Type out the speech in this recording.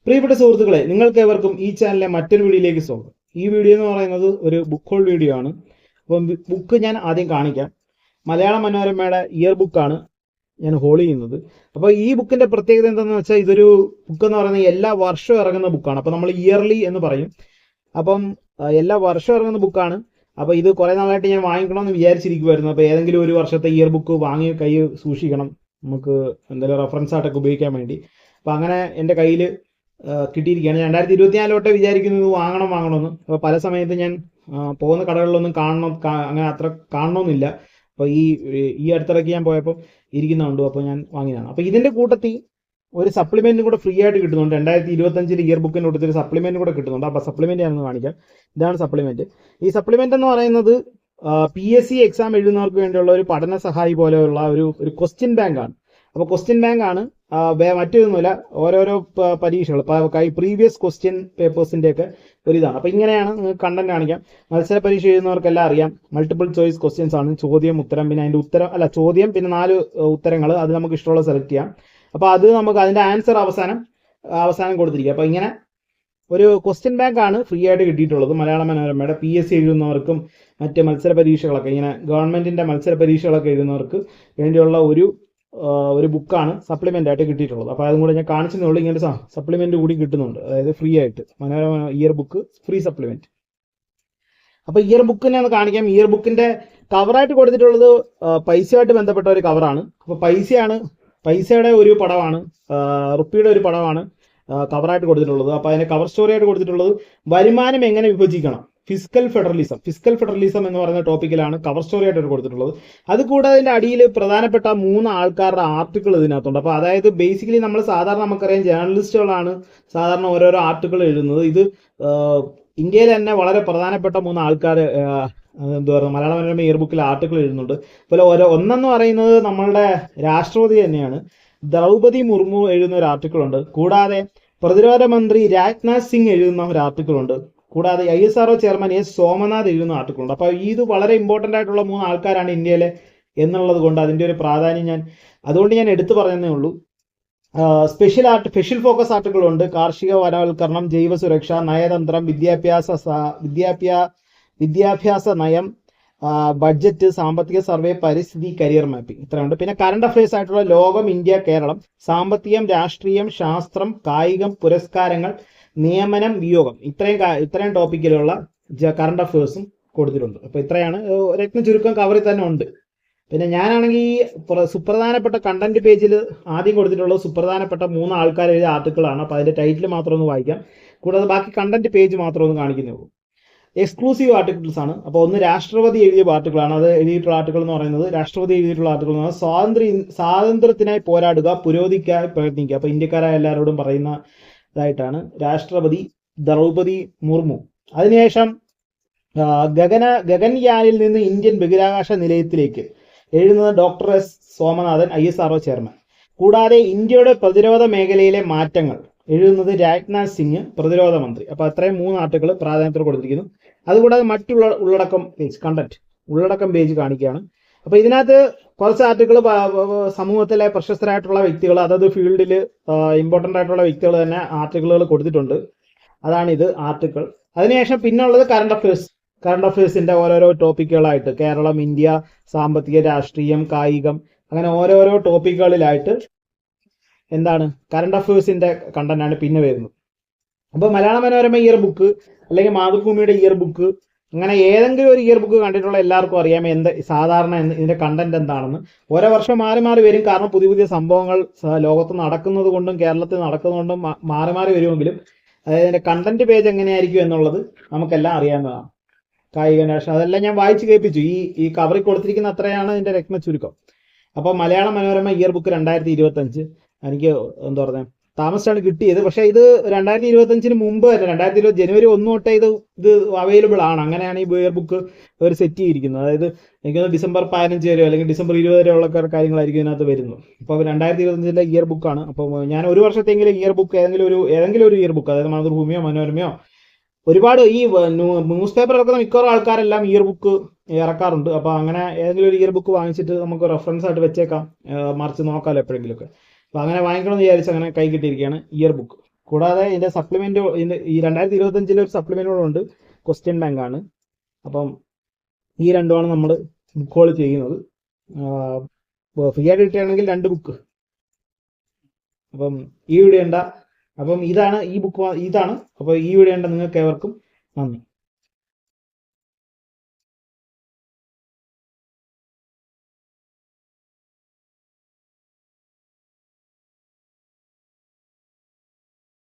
പ്രിയപ്പെട്ട സുഹൃത്തുക്കളെ, നിങ്ങൾക്ക് ഏവർക്കും ഈ ചാനലിലെ മറ്റൊരു വീഡിയോയിലേക്ക് സ്വാഗതം. ഈ വീഡിയോ എന്ന് പറയുന്നത് ഒരു ബുക്ക് ഹോൾ വീഡിയോ ആണ്. അപ്പം ബുക്ക് ഞാൻ ആദ്യം കാണിക്കാം. മലയാള മനോരമയുടെ ഇയർ ബുക്കാണ് ഞാൻ ഹോൾ ചെയ്യുന്നത്. അപ്പോൾ ഈ ബുക്കിന്റെ പ്രത്യേകത എന്താണെന്ന് വെച്ചാൽ, ഇതൊരു ബുക്ക് എന്ന് പറയുന്നത് എല്ലാ വർഷവും ഇറങ്ങുന്ന ബുക്കാണ്. അപ്പോൾ നമ്മൾ ഇയർലി എന്ന് പറയും. അപ്പം എല്ലാ വർഷവും ഇറങ്ങുന്ന ബുക്കാണ്. അപ്പോൾ ഇത് കുറേ നാളായിട്ട് ഞാൻ വാങ്ങിക്കണമെന്ന് വിചാരിച്ചിരിക്കുമായിരുന്നു. അപ്പോൾ ഏതെങ്കിലും ഒരു വർഷത്തെ ഇയർ ബുക്ക് വാങ്ങി കൈ സൂക്ഷിക്കണം, നമുക്ക് എന്തെങ്കിലും റെഫറൻസ് ആയിട്ടൊക്കെ ഉപയോഗിക്കാൻ വേണ്ടി. അപ്പോൾ അങ്ങനെ എൻ്റെ കയ്യിൽ കിട്ടിയിരിക്കുകയാണ്. 2024 തൊട്ടേ വിചാരിക്കുന്നത് വാങ്ങണമെന്ന്. അപ്പോൾ പല സമയത്ത് ഞാൻ പോകുന്ന കടകളിലൊന്നും അങ്ങനെ അത്ര കാണണമെന്നില്ല. അപ്പോൾ ഈ അടുത്തിടയ്ക്ക് ഞാൻ പോയപ്പോൾ ഇരിക്കുന്നുണ്ട്, അപ്പോൾ ഞാൻ വാങ്ങിയതാണ്. അപ്പോൾ ഇതിൻ്റെ കൂട്ടത്തിൽ ഒരു സപ്ലിമെൻറ്റും കൂടെ ഫ്രീ ആയിട്ട് കിട്ടുന്നുണ്ട്. 2025 ഇയർ ബുക്കിന് കൊടുത്തൊരു സപ്ലിമെൻറ്റ് കൂടെ കിട്ടുന്നുണ്ട്. അപ്പോൾ സപ്ലിമെൻറ്റ് ഞാനൊന്ന് കാണിക്കാം. ഇതാണ് സപ്ലിമെൻറ്റ്. ഈ സപ്ലിമെൻറ്റ് എന്ന് പറയുന്നത് PSC എക്സാം എഴുതുന്നവർക്ക് വേണ്ടിയുള്ള ഒരു പഠന സഹായി പോലെയുള്ള ഒരു ക്വസ്റ്റ്യൻ ബാങ്കാണ്. അപ്പോൾ ക്വസ്റ്റ്യൻ ബാങ്കാണ്, മറ്റൊന്നുമില്ല. ഓരോരോ പരീക്ഷകൾ പ്രീവിയസ് ക്വസ്റ്റ്യൻ പേപ്പേഴ്സിൻ്റെ ഒക്കെ ഒരിതാണ്. അപ്പോൾ ഇങ്ങനെയാണ് നിങ്ങൾക്ക് കണ്ടന്റ് കാണിക്കാം. മത്സര പരീക്ഷ എഴുതുന്നവർക്കെല്ലാം അറിയാം, മൾട്ടിപ്പിൾ ചോയ്സ് ക്വസ്റ്റ്യൻസ് ആണ്. ചോദ്യം ഉത്തരം, പിന്നെ അതിൻ്റെ ചോദ്യം, പിന്നെ 4 ഉത്തരങ്ങൾ. അത് നമുക്ക് ഇഷ്ടമുള്ള സെലക്ട് ചെയ്യാം. അപ്പോൾ അത് നമുക്ക് അതിൻ്റെ ആൻസർ അവസാനം കൊടുത്തിരിക്കുക. അപ്പോൾ ഇങ്ങനെ ഒരു ക്വസ്റ്റ്യൻ ബാങ്ക് ആണ് ഫ്രീ ആയിട്ട് കിട്ടിയിട്ടുള്ളത്. മലയാള മനോരമയുടെ PSC എഴുതുന്നവർക്കും മറ്റ് മത്സര പരീക്ഷകളൊക്കെ, ഇങ്ങനെ ഗവൺമെൻറ്റിൻ്റെ മത്സര പരീക്ഷകളൊക്കെ എഴുതുന്നവർക്ക് വേണ്ടിയുള്ള ഒരു ബുക്കാണ് സപ്ലിമെൻ്റ് ആയിട്ട് കിട്ടിയിട്ടുള്ളത്. അപ്പോൾ അതും കൂടെ ഞാൻ കാണിച്ചതേ ഉള്ളൂ. ഇങ്ങനെ സപ്ലിമെൻ്റ് കൂടി കിട്ടുന്നുണ്ട്, അതായത് ഫ്രീ ആയിട്ട് Manorama year book free supplement. അപ്പോൾ ഇയർ ബുക്കിനെ ഒന്ന് കാണിക്കാം. ഇയർ ബുക്കിൻ്റെ കവറായിട്ട് കൊടുത്തിട്ടുള്ളത് പൈസയായിട്ട് ബന്ധപ്പെട്ട ഒരു കവറാണ്. അപ്പോൾ പൈസയുടെ ഒരു പടമാണ്, റുപ്പിയുടെ ഒരു പടമാണ് കവറായിട്ട് കൊടുത്തിട്ടുള്ളത്. അപ്പോൾ അതിൻ്റെ കവർ സ്റ്റോറി ആയിട്ട് കൊടുത്തിട്ടുള്ളത് വരുമാനം എങ്ങനെ വിഭജിക്കണം, ഫിസ്ക്കൽ ഫെഡറലിസം എന്ന് പറയുന്ന ടോപ്പിക്കിലാണ് കവർ സ്റ്റോറി ആയിട്ട് കൊടുത്തിട്ടുള്ളത്. അതുകൂടാതെ അതിൻ്റെ അടിയിൽ പ്രധാനപ്പെട്ട 3 ആൾക്കാരുടെ ആർട്ടിക്കിൾ ഇതിനകത്തുണ്ട്. അപ്പോൾ അതായത് ബേസിക്കലി നമുക്കറിയാം ജേർണലിസ്റ്റുകളാണ് സാധാരണ ഓരോരോ ആർട്ടിക്കിൾ എഴുതുന്നത്. ഇത് ഇന്ത്യയിൽ തന്നെ വളരെ പ്രധാനപ്പെട്ട 3 ആൾക്കാർ മലയാള മനോരമ ഇയർ ബുക്കിൽ ആർട്ടിക്കിൾ എഴുതുന്നുണ്ട്. അതുപോലെ ഒന്നെന്ന് പറയുന്നത് നമ്മളുടെ രാഷ്ട്രപതി തന്നെയാണ്, ദ്രൗപദി മുർമു എഴുതുന്ന ഒരു ആർട്ടിക്കിൾ ഉണ്ട്. കൂടാതെ പ്രതിരോധ മന്ത്രി രാജ്നാഥ് സിംഗ് എഴുതുന്ന ഒരു ആർട്ടിക്കിൾ ഉണ്ട്. കൂടാതെ ISRO ചെയർമാൻ S സോമനാഥ് എഴുതുന്ന ആർട്ടിക്കിൾ ഉണ്ട്. അപ്പോൾ ഇത് വളരെ ഇമ്പോർട്ടൻ്റ് ആയിട്ടുള്ള 3 ആൾക്കാരാണ് ഇന്ത്യയിലെ എന്നുള്ളത് കൊണ്ട് അതിൻ്റെ ഒരു പ്രാധാന്യം അതുകൊണ്ട് ഞാൻ എടുത്തു പറഞ്ഞതേ ഉള്ളൂ. സ്പെഷ്യൽ ഫോക്കസ് ആർട്ടിക്കിളുണ്ട്. കാർഷിക വനവൽക്കരണം, ജൈവ സുരക്ഷ, നയതന്ത്രം, വിദ്യാഭ്യാസ നയം, ബഡ്ജറ്റ്, സാമ്പത്തിക സർവേ, പരിസ്ഥിതി, കരിയർ മാപ്പിംഗ്, ഇത്രയുണ്ട്. പിന്നെ കറണ്ട് അഫയേഴ്സ് ആയിട്ടുള്ള ലോകം, ഇന്ത്യ, കേരളം, സാമ്പത്തികം, രാഷ്ട്രീയം, ശാസ്ത്രം, കായികം, പുരസ്കാരങ്ങൾ, നിയമനം, വിയോഗം, ഇത്രയും ടോപ്പിക്കിലുള്ള കറണ്ട് അഫയേഴ്സും കൊടുത്തിട്ടുണ്ട്. അപ്പോൾ ഇത്രയാണ് രത്ന ചുരുക്കം കവറിൽ തന്നെ ഉണ്ട്. പിന്നെ ഞാനാണെങ്കിൽ സുപ്രധാനപ്പെട്ട കണ്ടന്റ് പേജിൽ ആദ്യം കൊടുത്തിട്ടുള്ളത് സുപ്രധാനപ്പെട്ട 3 ആൾക്കാർ എഴുതിയ ആർട്ടിക്കിളാണ്. അപ്പോൾ അതിൻ്റെ ടൈറ്റിൽ മാത്രം ഒന്ന് വായിക്കാം. കൂടാതെ ബാക്കി കണ്ടന്റ് പേജ് മാത്രം ഒന്ന് കാണിക്കുന്നേ ഉള്ളൂ. എക്സ്ക്ലൂസീവ് ആർട്ടിക്കിൾസ് ആണ്. അപ്പോൾ ഒന്ന് രാഷ്ട്രപതി എഴുതിയ ആർട്ടിക്കിളാണ്. അത് എഴുതിയിട്ടുള്ള ആർട്ടിക്കിൾ എന്ന് പറയുന്നത് രാഷ്ട്രപതി എഴുതിയിട്ടുള്ള ആർട്ടിക്കിൾ എന്ന് പറയുന്നത് സ്വാതന്ത്ര്യത്തിനായി പോരാടുക, പുരോഗതിക്കായി പ്രയത്നിക്കുക. അപ്പോൾ ഇന്ത്യക്കാരായ എല്ലാവരോടും പറയുന്ന ഇതായിട്ടാണ് രാഷ്ട്രപതി ദ്രൗപദി മുർമു. അതിനുശേഷം ഗഗൻയാനിൽ നിന്ന് ഇന്ത്യൻ ബഹിരാകാശ നിലയത്തിലേക്ക് എഴുതുന്നത് doctor S Somanathan, ISRO chairman. കൂടാതെ ഇന്ത്യയുടെ പ്രതിരോധ മേഖലയിലെ മാറ്റങ്ങൾ എഴുതുന്നത് രാജ്നാഥ് സിംഗ്, പ്രതിരോധ മന്ത്രി. അപ്പോൾ അത്രയും 3 ആർട്ടിക്കിൾ പ്രാധാന്യത്തോടെ കൊടുത്തിരിക്കുന്നു. അതുകൂടാതെ മറ്റുള്ള ഉള്ളടക്കം പേജ് കാണിക്കുകയാണ്. അപ്പോൾ ഇതിനകത്ത് കുറച്ച് ആർട്ടിക്കിൾ സമൂഹത്തിലെ പ്രശസ്തരായിട്ടുള്ള വ്യക്തികൾ, അതായത് ഫീൽഡിൽ ഇമ്പോർട്ടൻ്റ് ആയിട്ടുള്ള വ്യക്തികൾ തന്നെ ആർട്ടിക്കിളുകൾ കൊടുത്തിട്ടുണ്ട്. അതാണ് ഇത് ആർട്ടിക്കിൾ. അതിനുശേഷം പിന്നുള്ളത് കറണ്ട് അഫയേഴ്സിൻ്റെ ഓരോരോ ടോപ്പിക്കുകളായിട്ട് കേരളം, ഇന്ത്യ, സാമ്പത്തിക, രാഷ്ട്രീയം, കായികം, അങ്ങനെ ഓരോരോ ടോപ്പിക്കുകളിലായിട്ട് കറണ്ട് അഫയേഴ്സിൻ്റെ കണ്ടന്റാണ് പിന്നെ വരുന്നത്. അപ്പോൾ മലയാള മനോരമ ഇയർ ബുക്ക് അല്ലെങ്കിൽ മാതൃഭൂമിയുടെ ഇയർ ബുക്ക്, അങ്ങനെ ഏതെങ്കിലും ഒരു ഇയർ ബുക്ക് കണ്ടിട്ടുള്ള എല്ലാവർക്കും അറിയാം സാധാരണ ഇതിൻ്റെ കണ്ടന്റ് എന്താണെന്ന്. ഓരോ വർഷം മാറി വരും. കാരണം പുതിയ സംഭവങ്ങൾ ലോകത്ത് നടക്കുന്നത് കൊണ്ടും കേരളത്തിൽ നടക്കുന്നതുകൊണ്ടും മാറി വരുമെങ്കിലും അതായത് ഇതിൻ്റെ കണ്ടന്റ് പേജ് എങ്ങനെയായിരിക്കും എന്നുള്ളത് നമുക്കെല്ലാം അറിയാവുന്നതാണ്. കായിക, രാഷ്ട്രീയം, അതെല്ലാം ഞാൻ വായിച്ച് കേൾപ്പിച്ചു. ഈ കവറിൽ കൊടുത്തിരിക്കുന്ന അത്രയാണ് ഇതിൻ്റെ രത്ന ചുരുക്കം. അപ്പോൾ മലയാള മനോരമ ഇയർ ബുക്ക് 2025 എനിക്ക് താമസിച്ചാണ് കിട്ടിയത്. പക്ഷേ ഇത് 2025 മുമ്പ് തന്നെ, 2020 ജനുവരി 1 തൊട്ടേ ഇത് അവൈലബിൾ ആണ്. അങ്ങനെയാണ് ഈ ഇയർ ബുക്ക് അവർ സെറ്റ് ചെയ്തിരിക്കുന്നത്. അതായത് എനിക്ക് ഡിസംബർ 15 വരെയോ അല്ലെങ്കിൽ ഡിസംബർ 20 വരെയുള്ള കാര്യങ്ങളായിരിക്കും ഇതിനകത്ത് വരുന്നത്. അപ്പോൾ 2025 ഇയർ ബുക്കാണ്. അപ്പോൾ ഞാൻ ഒരു വർഷത്തെങ്കിലും ഇയർ ബുക്ക് ഏതെങ്കിലും ഒരു ഇയർ ബുക്ക്, അതായത് മാതൃഭൂമിയോ മനോരമയോ, ഒരുപാട് ഈ ന്യൂസ് പേപ്പർ ഇറക്കുന്ന മിക്കവാറും ആൾക്കാരെല്ലാം ഇയർ ബുക്ക് ഇറക്കാറുണ്ട്. അപ്പോൾ അങ്ങനെ ഏതെങ്കിലും ഒരു ഇയർ ബുക്ക് വാങ്ങിച്ചിട്ട് നമുക്ക് റെഫറൻസ് ആയിട്ട് വെച്ചേക്കാം, മറിച്ച് നോക്കാമല്ലോ എപ്പോഴെങ്കിലുമൊക്കെ. അപ്പോൾ അങ്ങനെ വാങ്ങിക്കണമെന്ന് വിചാരിച്ച് അങ്ങനെ കൈ കിട്ടിയിരിക്കുകയാണ് ഇയർ ബുക്ക്. കൂടാതെ ഇതിൻ്റെ സപ്ലിമെൻ്റ് ഈ 2025 ഒരു സപ്ലിമെൻ്റ് കൂടെ ഉണ്ട്, ക്വസ്റ്റ്യൻ ബാങ്ക് ആണ്. അപ്പം ഈ രണ്ടുമാണ് നമ്മൾ ബുക്ക് ഹോൾ ചെയ്യുന്നത്. ഫ്രീ ആയിട്ട് കിട്ടുകയാണെങ്കിൽ 2 ബുക്ക്. അപ്പം ഈ വീഡിയോ ഉണ്ട്. അപ്പം ഇതാണ് ഈ ബുക്ക് ഇതാണ്. അപ്പോൾ ഈ വീഡിയോ ഉണ്ട്. നിങ്ങൾക്ക് ഏവർക്കും നന്ദി.